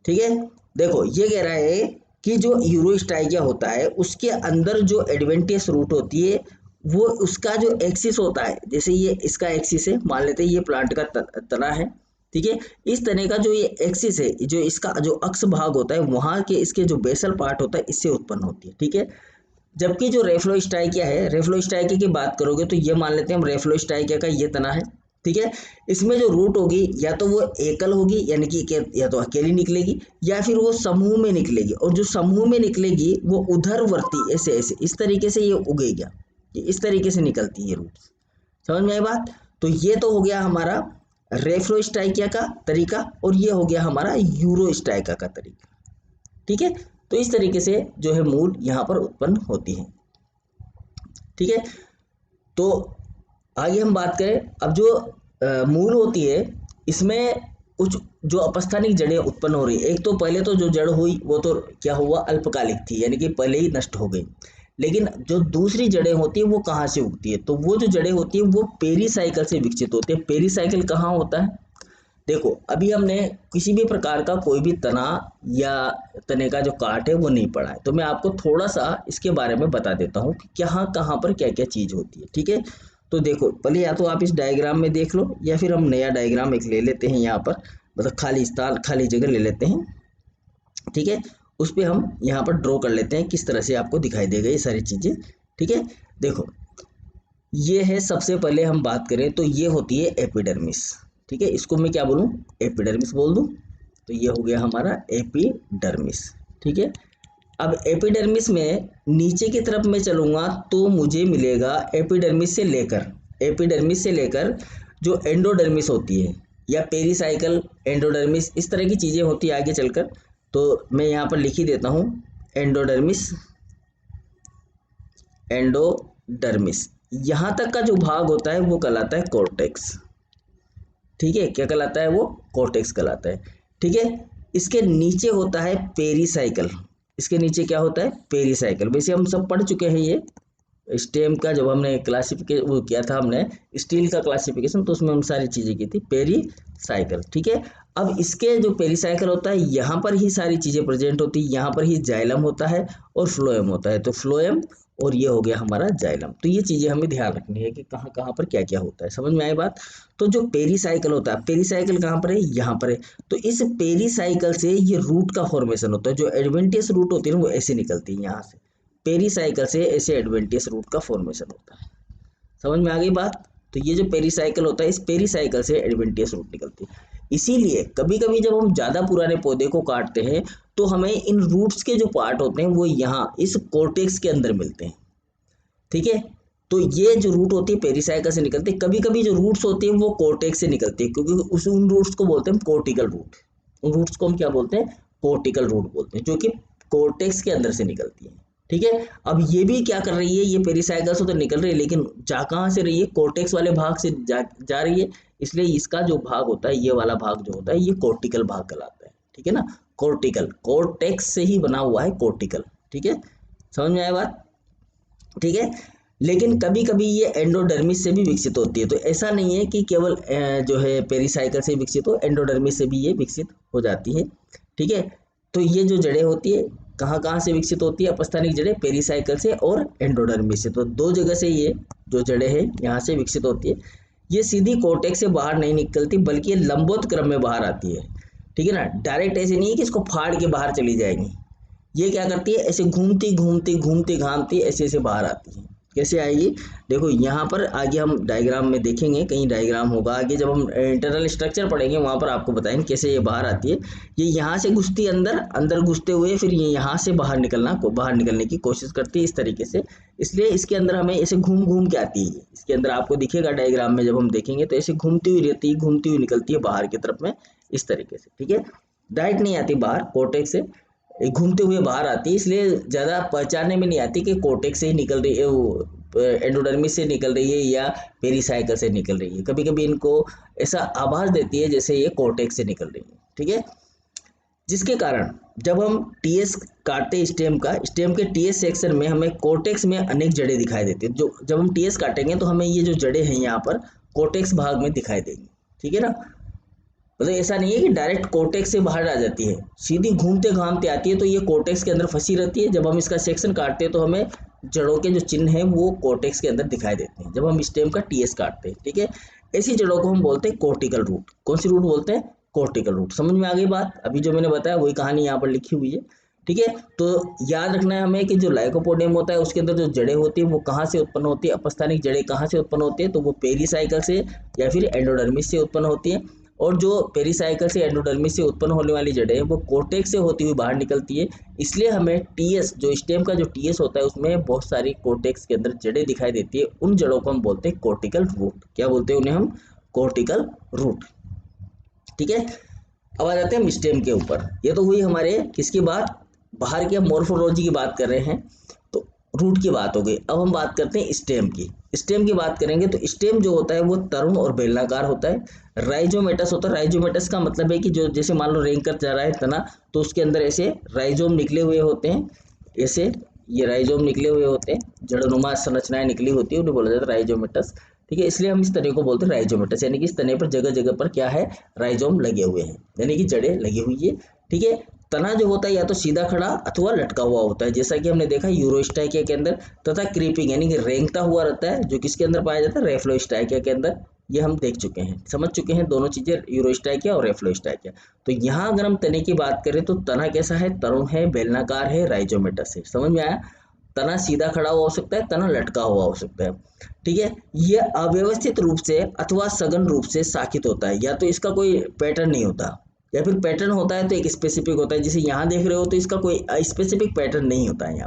ठीक है। देखो ये कह रहा है कि जो यूरोस्टाइकिया होता है उसके अंदर जो एडवेंटियस रूट होती है वो उसका जो एक्सिस होता है, जैसे ये इसका एक्सिस है, मान लेते हैं ये प्लांट का तना है, ठीक है। इस तने का जो ये एक्सिस है, जो इसका जो अक्ष भाग होता है वहां के इसके जो बेसल पार्ट होता है इससे उत्पन्न होती है, ठीक है। जबकि जो रेफ्लोस्टाइकिया है, रेफ्लोस्टाइकिया की बात करोगे तो ये मान लेते हैं हम रेफ्लोस्टाइकिया का ये तना है, ठीक है। इसमें जो रूट होगी या तो वो एकल होगी यानी कि या तो अकेली निकलेगी, या फिर वो समूह में निकलेगी, और जो समूह में निकलेगी वो उधरवर्ती ऐसे ऐसे इस तरीके से ये उगेगी, ये इस तरीके से निकलती है रूट्स। समझ में आई बात। तो ये तो हो गया हमारा रेफ्लोस्टाइकिया का तरीका, और ये हो गया हमारा यूरोस्टाइकिया का तरीका, ठीक है। तो इस तरीके से जो है मूल यहाँ पर उत्पन्न होती है, ठीक है। तो आगे हम बात करें, अब जो मूल होती है इसमें कुछ जो अपस्थानिक जड़ें उत्पन्न हो रही है। एक तो पहले तो जो जड़ हुई वो तो क्या हुआ, अल्पकालिक थी, यानी कि पहले ही नष्ट हो गई। लेकिन जो दूसरी जड़ें होती है वो कहाँ से उगती है, तो वो जो जड़ें होती है वो पेरीसाइकिल से विकसित होती है। पेरीसाइकिल कहाँ होता है, देखो अभी हमने किसी भी प्रकार का कोई भी तना या तने का जो काट है वो नहीं पढ़ा है, तो मैं आपको थोड़ा सा इसके बारे में बता देता हूँ कि कहाँ पर क्या क्या चीज़ होती है, ठीक है। तो देखो पहले या तो आप इस डायग्राम में देख लो, या फिर हम नया डायग्राम एक ले लेते हैं यहाँ पर, मतलब खाली स्थान खाली जगह ले लेते हैं, ठीक है। उस पर हम यहाँ पर ड्रॉ कर लेते हैं, किस तरह से आपको दिखाई देगा ये सारी चीज़ें, ठीक है। देखो ये है, सबसे पहले हम बात करें तो ये होती है एपिडर्मिस, ठीक है। इसको मैं क्या बोलूँ, एपिडर्मिस बोल दूँ। तो ये हो गया हमारा एपिडर्मिस, ठीक है। अब एपिडर्मिस में नीचे की तरफ मैं चलूँगा तो मुझे मिलेगा एपिडर्मिस से लेकर जो एंडोडर्मिस होती है, या पेरीसाइकल एंडोडर्मिस, इस तरह की चीज़ें होती है आगे चलकर। तो मैं यहाँ पर लिख ही देता हूँ एंडोडर्मिस, एंडोडर्मिस, यहाँ तक का जो भाग होता है वो कहलाता है कॉर्टेक्स, ठीक है। क्या कहलाता है वो, कॉर्टेक्स कहलाता है, ठीक है। इसके नीचे होता है पेरीसाइकल, इसके नीचे क्या होता है, पेरीसाइकल। वैसे हम सब पढ़ चुके हैं ये स्टेम का, जब हमने क्लासिफिकेशन वो किया था हमने स्टील का क्लासिफिकेशन, तो उसमें हम सारी चीज़ें की थी, पेरीसाइकल, ठीक है। अब इसके जो पेरीसाइकल होता है यहाँ पर ही सारी चीज़ें प्रेजेंट होती है, यहाँ पर ही जाइलम होता है और फ्लोएम होता है। तो फ्लोएम और ये हो गया हमारा जाइलम। तो ये चीज़ें हमें ध्यान रखनी है कि कहाँ कहाँ पर क्या क्या होता है, समझ में आए बात। तो जो पेरीसाइकल होता है, पेरीसाइकल कहाँ पर है, यहाँ पर है। तो इस पेरीसाइकल से ये रूट का फॉर्मेशन होता है, जो एडवेंटियस रूट होती है ना वो ऐसे निकलती है यहाँ से, पेरीसाइकिल से ऐसे एडवेंटियस रूट का फॉर्मेशन होता है। समझ में आ गई बात। तो ये जो पेरीसाइकिल होता है, इस पेरीसाइकिल से एडवेंटियस रूट निकलती है। इसीलिए कभी कभी जब हम ज़्यादा पुराने पौधे को काटते हैं तो हमें इन रूट्स के जो पार्ट होते हैं वो यहाँ इस कोर्टेक्स के अंदर मिलते हैं, ठीक है। तो ये जो रूट होती है पेरिसाइकल से निकलते हैं, कभी कभी जो रूट्स होती है वो कोर्टेक्स से निकलती है, क्योंकि उन रूट्स को बोलते हैं कोर्टिकल रूट। उन रूट्स को हम क्या बोलते हैं, कोर्टिकल रूट बोलते हैं, जो कि कोर्टेक्स के अंदर से निकलती है, ठीक है। अब ये भी क्या कर रही है, ये पेरिसाइकल से तो निकल रही है लेकिन जा कहाँ से रही है, कोर्टेक्स वाले भाग से जा रही है, इसलिए इसका जो भाग होता है, ये वाला भाग जो होता है, ये कोर्टिकल भाग कहलाता है, ठीक है ना। कोर्टिकल, कोर्टेक्स से ही बना हुआ है कोर्टिकल, ठीक है। समझ में आया बात, ठीक है। लेकिन कभी कभी ये एंडोडर्मिस से भी विकसित होती है, तो ऐसा नहीं है कि केवल जो है पेरिसाइकल से विकसित हो, एंडोडर्मिस से भी ये विकसित हो जाती है, ठीक है। तो ये जो जड़ें होती है कहाँ कहाँ से विकसित होती है, अपस्थानिक जड़ें पेरिसाइकल से और एंडोडर्मिस से, तो दो जगह से ये जो जड़ें हैं यहाँ से विकसित होती है। ये सीधी कोर्टेक्स से बाहर नहीं निकलती, बल्कि ये लंबवत क्रम में बाहर आती है, ठीक है ना। डायरेक्ट ऐसे नहीं है कि इसको फाड़ के बाहर चली जाएंगी, ये क्या करती है, ऐसे घूमती घूमती घूमती घामती ऐसे ऐसे बाहर आती है। कैसे आएगी, देखो यहाँ पर आगे हम डायग्राम में देखेंगे, कहीं डायग्राम होगा आगे, जब हम इंटरनल स्ट्रक्चर पढ़ेंगे वहाँ पर आपको बताएंगे कैसे ये बाहर आती है। ये यहाँ से घुसती अंदर, अंदर घुसते हुए फिर ये यहाँ से बाहर निकलने की कोशिश करती है इस तरीके से। इसलिए इसके अंदर हमें ऐसे घूम घूम के आती है, इसके अंदर आपको दिखेगा डायग्राम में जब हम देखेंगे, तो ऐसे घूमती हुई रहती है, घूमती हुई निकलती है बाहर की तरफ में इस तरीके से, ठीक है। डायरेक्ट नहीं आती बाहर कोर्टेक्स से, घूमते हुए बाहर आती है, इसलिए ज़्यादा पहचानने में नहीं आती कि कोर्टेक्स से ही निकल रही है, वो एंडोडर्मिस से निकल रही है या पेरिसाइकल से निकल रही है। कभी कभी इनको ऐसा आभास देती है जैसे ये कोर्टेक्स से निकल रही है, ठीक है। जिसके कारण जब हम टीएस काटते हैं स्टेम के टीएस सेक्शन में हमें कोर्टेक्स में अनेक जड़ें दिखाई देती है। जो जब हम टीएस काटेंगे तो हमें ये जो जड़ें हैं यहाँ पर कोर्टेक्स भाग में दिखाई देंगी, ठीक है ना। मतलब ऐसा नहीं है कि डायरेक्ट कोर्टेक्स से बाहर आ जाती है, सीधी घूमते घामते आती है, तो ये कोर्टेक्स के अंदर फंसी रहती है। जब हम इसका सेक्शन काटते हैं तो हमें जड़ों के जो चिन्ह हैं वो कोर्टेक्स के अंदर दिखाई देते हैं जब हम स्टेम का टीएस काटते हैं, ठीक है। ऐसी जड़ों को हम बोलते हैं कोर्टिकल रूट। कौन सी रूट बोलते हैं, कोर्टिकल रूट। समझ में आ गई बात, अभी जो मैंने बताया वही कहानी यहाँ पर लिखी हुई है, ठीक है। तो याद रखना है हमें कि जो लाइकोपोडियम होता है उसके अंदर जो जड़ें होती है वो कहाँ से उत्पन्न होती है, अपस्थानिक जड़ें कहाँ से उत्पन्न होती है, तो वो पेरिसाइकल से या फिर एंडोडर्मिस से उत्पन्न होती है। और जो पेरिसाइकल से एंडोडर्मिस से उत्पन्न होने वाली जड़ें हैं वो कोर्टेक्स से होती हुई बाहर निकलती है। इसलिए हमें टीएस, जो स्टेम का जो टीएस होता है उसमें बहुत सारी कोर्टेक्स के अंदर जड़ें दिखाई देती है। उन जड़ों को हम बोलते हैं कोर्टिकल रूट। क्या बोलते हैं उन्हें हम, कोर्टिकल रूट, ठीक है। अब आ जाते हैं हम स्टेम के ऊपर। ये तो हुई हमारे किसकी बात, बाहर की, हम मोर्फोलॉजी की बात कर रहे हैं, तो रूट की बात हो गई। अब हम बात करते हैं स्टेम की। स्टेम की बात करेंगे तो स्टेम जो होता है वो तरुण और बेलनाकार होता है। राइजोमेटस होता है। राइजोमेटस का मतलब है कि जो जैसे मान लो रेंग जा रहा है तना, तो उसके अंदर ऐसे राइजोम निकले हुए होते हैं, ऐसे ये राइजोम निकले हुए होते हैं, जड़नुमा संरचनाएं निकली होती है, उन्हें बोला जाता है राइजोमेटस, ठीक है। इसलिए हम इस तने को बोलते हैं राइजोमेटस, यानी कि इस तने पर जगह जगह पर क्या है, राइजोम लगे हुए हैं, यानी कि जड़ें लगी हुई है, ठीक है। तना जो होता है या तो सीधा खड़ा अथवा लटका हुआ होता है, जैसा कि हमने देखा यूरोस्टाइकिया के अंदर, तथा क्रीपिंग यानी कि रेंगता हुआ रहता है, जो किसके अंदर पाया जाता है, रेफ्लोस्टाइकिया के अंदर। ये हम देख चुके हैं, समझ चुके हैं दोनों चीजें, यूरोस्टाइकिया और रेफ्लोस्टाइकिया। तो यहाँ अगर हम तने की बात करें तो तना कैसा है, तरुण है, बेलनाकार है, राइजोमेटस है। समझ में आया, तना सीधा खड़ा हुआ हो सकता है, तना लटका हुआ हो सकता है, ठीक है। यह अव्यवस्थित रूप से अथवा सघन रूप से शाखित होता है, या तो इसका कोई पैटर्न नहीं होता, या फिर पैटर्न होता है तो एक स्पेसिफिक होता है। जैसे यहाँ देख रहे हो तो इसका कोई स्पेसिफिक पैटर्न नहीं होता है।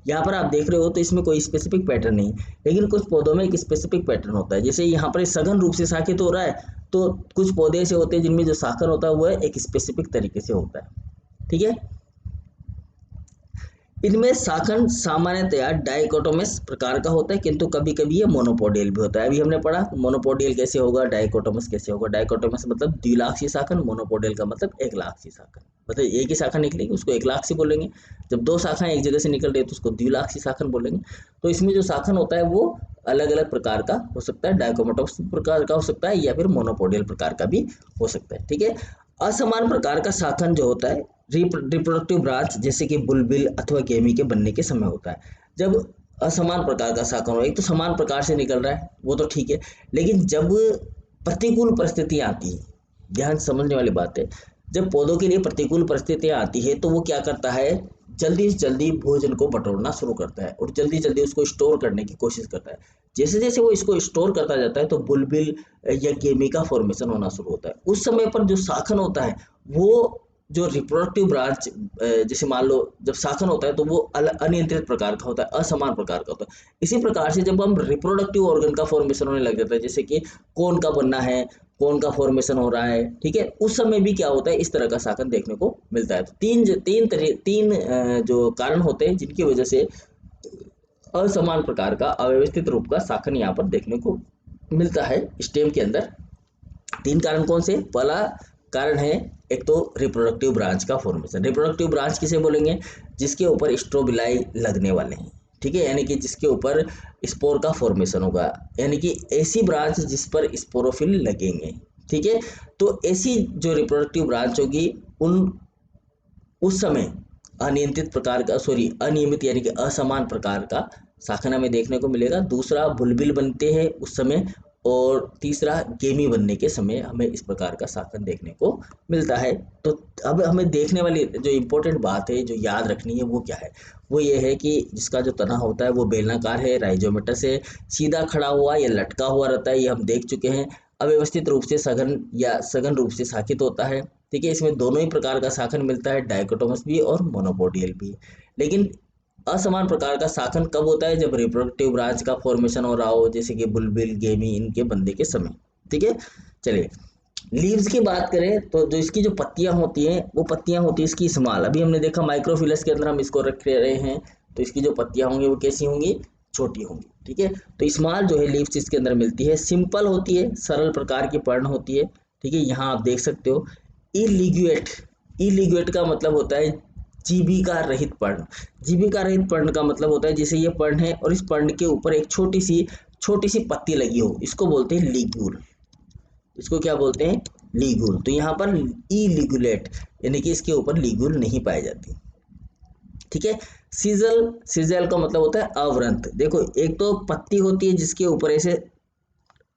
यहाँ पर आप देख रहे हो तो इसमें कोई स्पेसिफिक पैटर्न नहीं, लेकिन कुछ पौधों में एक स्पेसिफिक पैटर्न होता है। जैसे यहाँ पर सघन रूप से शाखित हो रहा है, तो कुछ पौधे ऐसे होते हैं जिनमें जो शाखन होता है वह एक स्पेसिफिक तरीके से होता है, ठीक है। इनमें शाखन सामान्यतया डाइकोटोमस प्रकार का होता है, किंतु कभी कभी ये मोनोपोडियल भी होता है। अभी हमने पढ़ा मोनोपोडियल कैसे होगा, डाइकोटोमस कैसे होगा। डाइकोटोमस मतलब द्विलाक्षी शाखन, मोनोपोडियल का मतलब एक लाक्षी शाखन, मतलब एक ही शाखा निकलेगी उसको एक लाक्षी बोलेंगे। जब दो शाखाएं एक जगह से निकल रही है तो उसको द्विलाक्षी शाखन बोलेंगे। तो इसमें जो शाखन होता है वो अलग अलग प्रकार का हो सकता है, डाइकोटोमस प्रकार का हो सकता है या फिर मोनोपोडियल प्रकार का भी हो सकता है, ठीक है। असमान प्रकार का शाखन जो होता है रिप्रोडक्टिव ब्रांच, जैसे कि बुलबिल अथवा गेमी के बनने के समय होता है। जब असमान प्रकार का शाखन हो, एक तो समान प्रकार से निकल रहा है वो तो ठीक है, लेकिन जब प्रतिकूल परिस्थितियां आती है, ध्यान समझने वाली बात है, जब पौधों के लिए प्रतिकूल परिस्थितियां आती है तो वो क्या करता है, जल्दी से जल्दी भोजन को बटोरना शुरू करता है और जल्दी जल्दी उसको स्टोर करने की कोशिश करता है। जैसे जैसे वो इसको स्टोर करता जाता है तो बुलबिल या गेमी का फॉर्मेशन होना शुरू होता है। उस समय पर जो शाखन होता है वो जो रिप्रोडक्टिव ब्रांच, जैसे मान लो जब शाखन होता है तो वो अनियंत्रित प्रकार का होता है, असमान प्रकार का होता है। इसी प्रकार से जब हम रिप्रोडक्टिव ऑर्गन का फॉर्मेशन होने लग जाता है, जैसे कि कौन का बनना है, कौन का फॉर्मेशन हो रहा है, ठीक है, उस समय भी क्या होता है, इस तरह का शाखन देखने को मिलता है। तो तीन जो कारण होते हैं जिनकी वजह से असमान प्रकार का अव्यवस्थित रूप का शाखन यहाँ पर देखने को मिलता है स्टेम के अंदर। तीन कारण कौन से? पहला कारण है एक तो रिप्रोडक्टिव ब्रांच का फॉर्मेशन। रिप्रोडक्टिव ब्रांच किसे बोलेंगे? जिसके ऊपर स्ट्रोबिलाई लगने वाले हैं, ठीक है, यानी कि जिसके ऊपर स्पोर का फॉर्मेशन होगा, यानी कि ऐसी ब्रांच जिस पर स्पोरोफिल लगेंगे, ठीक है। तो ऐसी जो रिप्रोडक्टिव ब्रांच होगी उन उस समय अनियमित यानी कि असमान प्रकार का शाखन हमें देखने को मिलेगा। दूसरा बुलबिल बनते हैं उस समय, और तीसरा गेमी बनने के समय हमें इस प्रकार का शाखन देखने को मिलता है। तो अब हमें देखने वाली जो इम्पोर्टेंट बात है, जो याद रखनी है, वो क्या है? वो ये है कि जिसका जो तना होता है वो बेलनाकार है, राइजोमेटर से सीधा खड़ा हुआ या लटका हुआ रहता है, ये हम देख चुके हैं। अव्यवस्थित रूप से सघन या सघन रूप से शाखित होता है, ठीक है। इसमें दोनों ही प्रकार का शाखन मिलता है, डाइकोटोमस भी और मोनोपोडियल भी। लेकिन असमान प्रकार का शाखन कब होता है? जब रिप्रोडक्टिव ब्रांच का फॉर्मेशन हो रहा हो, जैसे कि बुलबिल, गेमी, इनके बनने के समय, ठीक है। चलिए, लीव्स की बात करें तो जो इसकी जो पत्तियां होती हैं वो पत्तियां होती है इसकी स्मॉल। अभी हमने देखा माइक्रोफिलस के अंदर हम इसको रख रहे हैं, तो इसकी जो पत्तियां होंगी वो कैसी होंगी? छोटी होंगी, ठीक है। तो स्मॉल जो है लीव्स इसके अंदर मिलती है, सिंपल होती है, सरल प्रकार की पर्ण होती है, ठीक है। यहाँ आप देख सकते हो इलिग्युएट। इलिग्युएट का मतलब होता है जीविका रहित पर्ण। जीविका रहित पर्ण का मतलब होता है जैसे ये पर्ण है और इस पर्ण के ऊपर एक छोटी सी पत्ती लगी हो, इसको बोलते हैं लिग्यूल। इसको क्या बोलते हैं? लीगुल। तो यहाँ पर ई लिगुलेट यानी कि इसके ऊपर लीगुल नहीं पाई जाती, ठीक है। सीजल, सीजल का मतलब होता है अवृंत। देखो, एक तो पत्ती होती है जिसके ऊपर ऐसे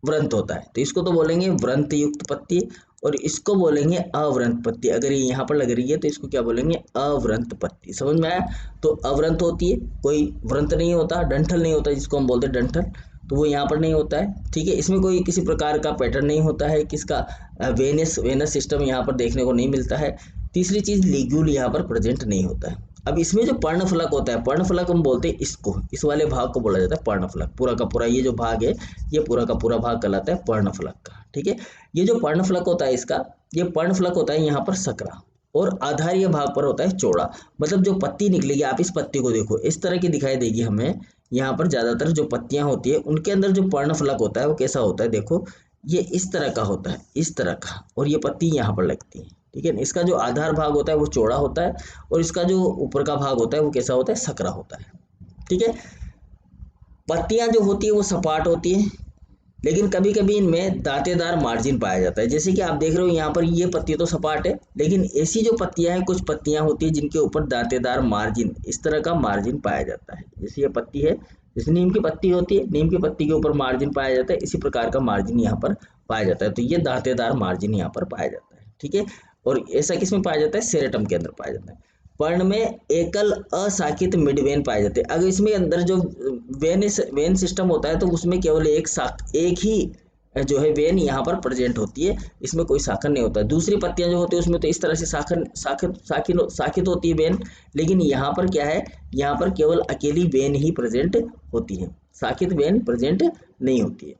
व्रंत होता है, तो इसको तो बोलेंगे व्रंत युक्त पत्ती, और इसको बोलेंगे अव्रंत पत्ती। अगर ये यहाँ पर लग रही है तो इसको क्या बोलेंगे? अव्रंत पत्ती। समझ में आया? तो अव्रंत होती है, कोई व्रंत नहीं होता, डंठल नहीं होता जिसको हम बोलते हैं डंठल, तो वो यहाँ पर नहीं होता है, ठीक है। इसमें कोई किसी प्रकार का पैटर्न नहीं होता है, किसका? वेनस सिस्टम यहाँ पर देखने को नहीं मिलता है। तीसरी चीज, लिग्यूल यहाँ पर प्रेजेंट नहीं होता है। अब इसमें जो पर्णफलक होता है, पर्णफलक हम बोलते हैं इसको, इस वाले भाग को बोला जाता है पर्णफलक। पूरा का पूरा ये जो भाग है, ये पूरा का पूरा भाग कहलाता है पर्णफलक का, ठीक है। ये जो पर्णफलक होता है इसका, ये पर्णफलक होता है यहाँ पर सकरा, और आधारीय भाग पर होता है चौड़ा। मतलब जो पत्ती निकलेगी, आप इस पत्ती को देखो, इस तरह की दिखाई देगी हमें। यहाँ पर ज्यादातर जो पत्तियां होती है उनके अंदर जो पर्णफलक होता है वो कैसा होता है? देखो, ये इस तरह का होता है, इस तरह का, और ये पत्ती यहाँ पर लगती है, ठीक है। इसका जो आधार भाग होता है वो चौड़ा होता है, और इसका जो ऊपर का भाग होता है वो कैसा होता है? सकरा होता है, ठीक है। पत्तियां जो होती है वो सपाट होती है, लेकिन कभी कभी इनमें दांतेदार मार्जिन पाया जाता है। जैसे कि आप देख रहे हो यहाँ पर ये पत्ती तो सपाट है, लेकिन ऐसी जो पत्तियां हैं, कुछ पत्तियां होती है जिनके ऊपर दांतेदार मार्जिन, इस तरह का मार्जिन पाया जाता है। जैसे ये पत्ती है, जैसे नीम की पत्ती होती है, नीम की पत्ती के ऊपर मार्जिन पाया जाता है, इसी प्रकार का मार्जिन यहाँ पर पाया जाता है। तो ये दांतेदार मार्जिन यहाँ पर पाया जाता है, ठीक है। और ऐसा किसमें पाया जाता है? सेरेटम के अंदर पाया जाता है। पर्ण में एकल अशाखित मिड वेन पाए जाते हैं। अगर इसमें अंदर जो वेन सिस्टम होता है तो उसमें केवल एक ही जो है वेन यहाँ पर प्रेजेंट होती है, इसमें कोई शाखन नहीं होता। दूसरी पत्तियां जो होती है उसमें तो इस तरह से शाखन शाखित होती है वेन, लेकिन यहाँ पर क्या है? यहाँ पर केवल अकेली वेन ही प्रेजेंट होती है, शाखित वेन प्रेजेंट नहीं होती है,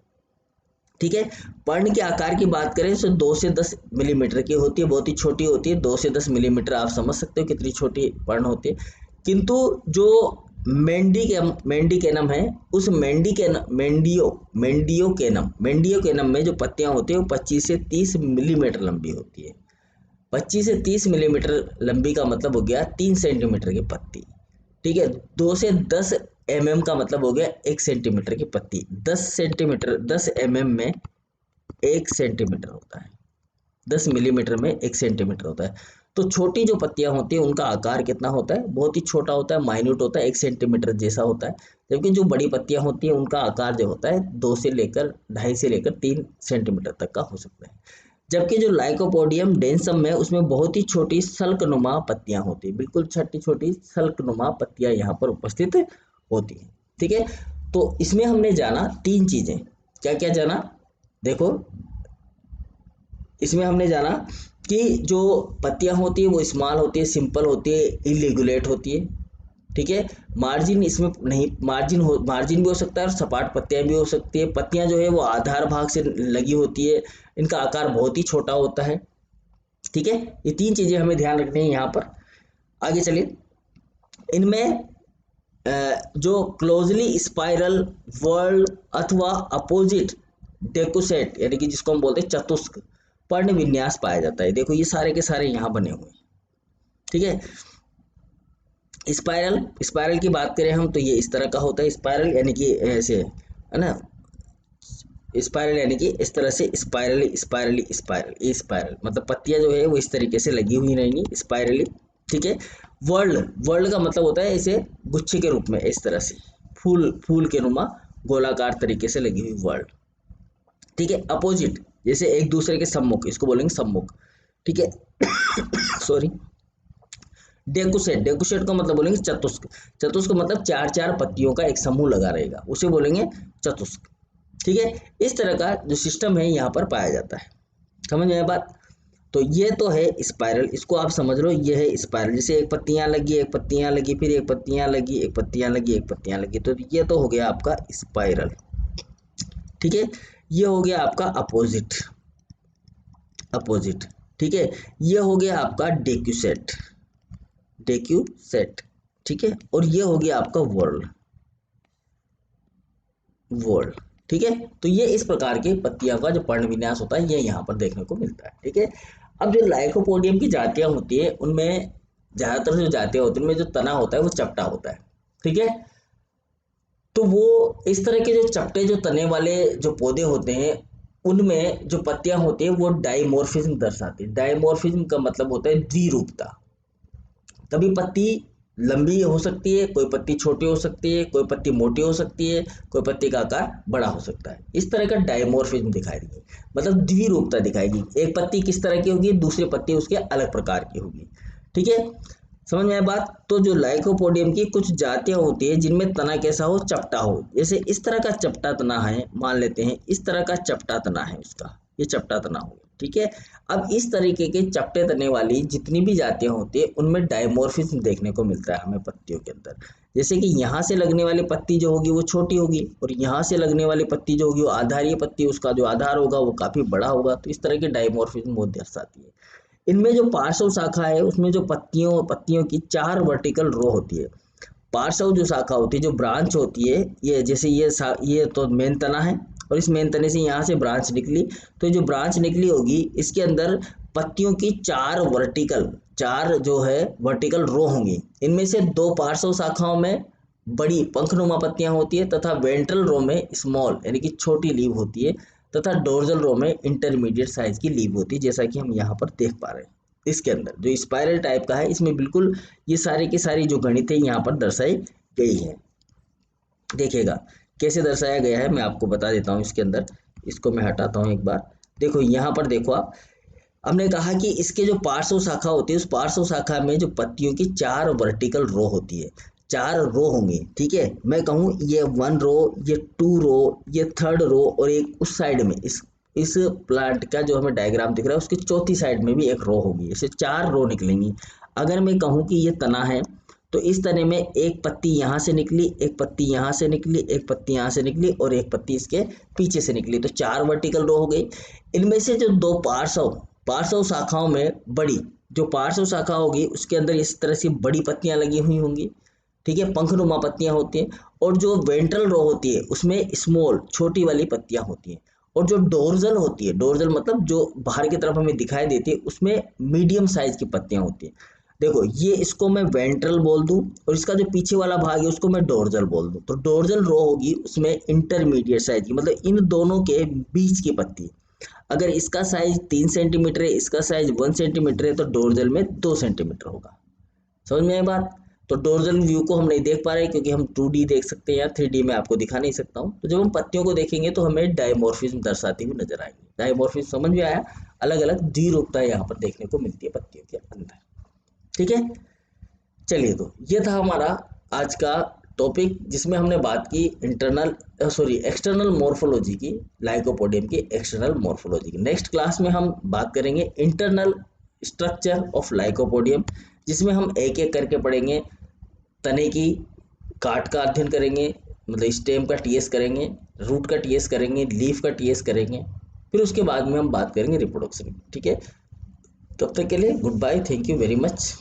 ठीक है। पर्ण के आकार की बात करें तो 2 से 10 मिलीमीटर की होती है, बहुत ही छोटी होती है। 2 से 10 मिलीमीटर, आप समझ सकते हो कितनी छोटी पर्ण होती है। किंतु जो मेंडिकेनम है, उस मेंडियोकेनम में जो पत्तियां होती है वो 25 से 30 मिलीमीटर लंबी होती है। 25 से 30 मिलीमीटर लंबी का मतलब हो गया 3 सेंटीमीटर की पत्ती, ठीक है। 2 से 10 mm का मतलब हो गया 1 सेंटीमीटर की पत्ती। 10 mm में 1 सेंटीमीटर होता है, 10 मिलीमीटर में 1 सेंटीमीटर होता है। तो छोटी जो पत्तियां होती है उनका आकार कितना होता है? बहुत ही छोटा होता है, माइन्यूट होता है, 1 सेंटीमीटर जैसा होता है। जबकि जो बड़ी पत्तियां होती है उनका आकार जो होता है 2 से लेकर 2.5 से लेकर 3 सेंटीमीटर तक का हो सकता है। जबकि जो लाइकोपोडियम डेंसम में, उसमें बहुत ही छोटी सल्कनुमा पत्तियां होती है, बिल्कुल छोटी छोटी सल्कनुमा पत्तियां यहाँ पर उपस्थित होती है, ठीक है। तो इसमें हमने जाना 3 चीजें। क्या क्या जाना, देखो इसमें हमने जाना कि जो पत्तियां होती है वो स्मॉल होती है, सिंपल होती है, इरेगुलेट होती है। ठीक है, मार्जिन इसमें नहीं, मार्जिन भी हो सकता है और सपाट पत्तियां भी हो सकती है। पत्तियां जो है वो आधार भाग से लगी होती है, इनका आकार बहुत ही छोटा होता है। ठीक है, ये 3 चीजें हमें ध्यान रखनी है यहाँ पर। आगे चलिए, इनमें जो क्लोजली स्पाइरल वर्ल्ड अथवा अपोजिट डेकुसेट, यानी कि जिसको हम बोलते हैं चतुष्क पर्ण विन्यास पाया जाता है। देखो ये सारे के सारे यहाँ बने हुए हैं। ठीक है, स्पाइरल, स्पाइरल की बात करें हम तो ये इस तरह का होता है स्पाइरल, यानी कि ऐसे है ना, स्पाइरल यानी कि इस तरह से स्पाइरली स्पाइरली स्पाइरल, ये स्पाइरल मतलब पत्तियां जो है वो इस तरीके से लगी हुई रहेंगी स्पाइरली। ठीक है, वर्ल्ड, वर्ल्ड का मतलब होता है इसे गुच्छे के रूप में इस तरह से फूल फूल के नुमा गोलाकार तरीके से लगी हुई वर्ल्ड। ठीक है, अपोजिट जैसे एक दूसरे के सम्मुख, इसको बोलेंगे सम्मुख। ठीक है सॉरी, डेकुसेट, डेकुसेट का मतलब बोलेंगे चतुष्क, चतुष्क मतलब चार चार पत्तियों का एक समूह लगा रहेगा, उसे बोलेंगे चतुष्क। ठीक है, इस तरह का जो सिस्टम है यहाँ पर पाया जाता है। समझ में आया बात? तो ये तो है स्पाइरल, इसको आप समझ लो, ये है स्पाइरल। जैसे एक पत्तियां लगी, एक पत्तियां लगी, फिर एक पत्तियां लगी, एक पत्तियां लगी, एक पत्तियां लगी, तो ये तो हो गया आपका स्पाइरल। ठीक है, ये हो गया आपका अपोजिट, अपोजिट। ठीक है, ये हो गया आपका डेक्यूसेट, डेक्यूसेट। ठीक है, और ये हो गया आपका वर्ल्ड, वर्ल्ड। ठीक है, तो ये इस प्रकार के पत्तियां का जो पर्ण विन्यास होता है ये यहाँ पर देखने को मिलता है। ठीक है, अब जो लाइकोपोडियम की जातियां होती है उनमें ज्यादातर जो जातियां होती है उनमें जो तना होता है वो चपटा होता है। ठीक है, तो वो इस तरह के जो चपटे जो तने वाले जो पौधे होते हैं उनमें जो पत्तियां होती है वो डाइमोर्फिज्म दर्शाती है। डाइमोर्फिज्म का मतलब होता है द्विरूपता। कभी पत्ती लंबी हो सकती है, कोई पत्ती छोटी हो सकती है, कोई पत्ती मोटी हो सकती है, कोई पत्ती का आकार बड़ा हो सकता है। इस तरह का डायमोर्फिज्म दिखाएगी, मतलब द्विरूपता दिखाएगी। एक पत्ती किस तरह की होगी, दूसरी पत्ती उसके अलग प्रकार की होगी। ठीक है, समझ में आया बात? तो जो लाइकोपोडियम की कुछ जातियां होती है जिनमें तना कैसा हो, चपटा हो। जैसे इस तरह का चपटा तना है, मान लेते हैं इस तरह का चपटा तना है उसका, ये चपटा तना हो। ठीक है, अब इस तरीके के चपटे तने वाली जितनी भी जातियां होती है उनमें डायमोर्फिज्म देखने को मिलता है हमें पत्तियों के अंदर। जैसे कि यहाँ से लगने वाली पत्ती जो होगी वो छोटी होगी, और यहाँ से लगने वाली पत्ती जो होगी वो आधारीय पत्ती, उसका जो आधार होगा वो काफी बड़ा होगा। तो इस तरह की डायमोर्फिज्म वो दर्शाती है। इनमें जो पार्श्व शाखा है उसमें जो पत्तियों पत्तियों की 4 वर्टिकल रो होती है। पार्श्व जो शाखा होती है, जो ब्रांच होती है, ये जैसे ये तो मेन तना है, और इस मेन तने से यहाँ से ब्रांच निकली, तो जो ब्रांच निकली होगी इसके अंदर पत्तियों की 4 वर्टिकल, 4 जो है वर्टिकल रो होंगी। इनमें से 2 पार्श्व शाखाओं में बड़ी पंखनुमा पत्तियां होती है, तथा वेंट्रल रो में स्मॉल यानी कि छोटी लीव होती है, तथा डोर्जल रो में इंटरमीडिएट साइज की लीव होती है, जैसा कि हम यहाँ पर देख पा रहे हैं। इसके अंदर जो स्पाइरल टाइप का है इसमें बिल्कुल ये सारी की सारी जो गणित है यहाँ पर दर्शाई गई है। देखिएगा कैसे दर्शाया गया है, मैं आपको बता देता हूँ। इसके अंदर इसको मैं हटाता हूँ एक बार। देखो यहाँ पर देखो आप, हमने कहा कि इसके जो पार्श्व शाखा होती है उस पार्श्व शाखा में जो पत्तियों की 4 वर्टिकल रो होती है, 4 रो होंगी। ठीक है, मैं कहूँ ये 1 रो, ये 2 रो, ये 3rd रो, और एक उस साइड में इस प्लांट का जो हमें डायग्राम दिख रहा है उसकी चौथी साइड में भी एक रो होगी। ऐसे 4 रो निकलेंगी। अगर मैं कहूँ कि ये तना है तो इस तने में एक पत्ती यहाँ से निकली, एक पत्ती यहाँ से निकली, एक पत्ती यहाँ से निकली, और एक पत्ती इसके पीछे से निकली, तो 4 वर्टिकल रो हो गई। इनमें से जो 2 पार्श्व पार्श्व शाखाओं में बड़ी जो पार्श्व शाखा होगी उसके अंदर इस तरह से बड़ी पत्तियां लगी हुई होंगी। ठीक है, पंखनुमा पत्तियां होती हैं। और जो वेंट्रल रो होती है उसमें स्मॉल छोटी वाली पत्तियां होती हैं। और जो डोर्जल होती है, डोर्जल मतलब जो बाहर की तरफ हमें दिखाई देती है, उसमें मीडियम साइज की पत्तियां होती हैं। देखो ये इसको मैं वेंट्रल बोल दूं और इसका जो पीछे वाला भाग है उसको मैं डोर्जल बोल दूं, तो डोर्जल रो होगी उसमें इंटरमीडिएट साइज की, मतलब इन दोनों के बीच की पत्ती। अगर इसका साइज 3 सेंटीमीटर है, इसका साइज 1 सेंटीमीटर है, तो डोर्जल में 2 सेंटीमीटर होगा। समझ में आई बात? तो डोर्जल व्यू को हम नहीं देख पा रहे क्योंकि हम 2D देख सकते हैं या 3D में आपको दिखा नहीं सकता हूँ। तो जब हम पत्तियों को देखेंगे तो हमें डायमोर्फिज्म दर्शाती हुई नजर आएगी। डायमोर्फिज्म समझ में आया? अलग अलग द्विरूपता यहाँ पर देखने को मिलती है पत्तियों के अंदर। ठीक है, चलिए तो ये था हमारा आज का टॉपिक जिसमें हमने बात की एक्सटर्नल मॉर्फोलॉजी की, लाइकोपोडियम की एक्सटर्नल मॉर्फोलॉजी की। नेक्स्ट क्लास में हम बात करेंगे इंटरनल स्ट्रक्चर ऑफ लाइकोपोडियम, जिसमें हम एक एक करके पढ़ेंगे। तने की काट का अध्ययन करेंगे, मतलब स्टेम का टीएस करेंगे, रूट का टीएस करेंगे, लीफ का टीएस करेंगे, फिर उसके बाद में हम बात करेंगे रिप्रोडक्शन की। ठीक है, तब तक के लिए goodbye, thank you very much.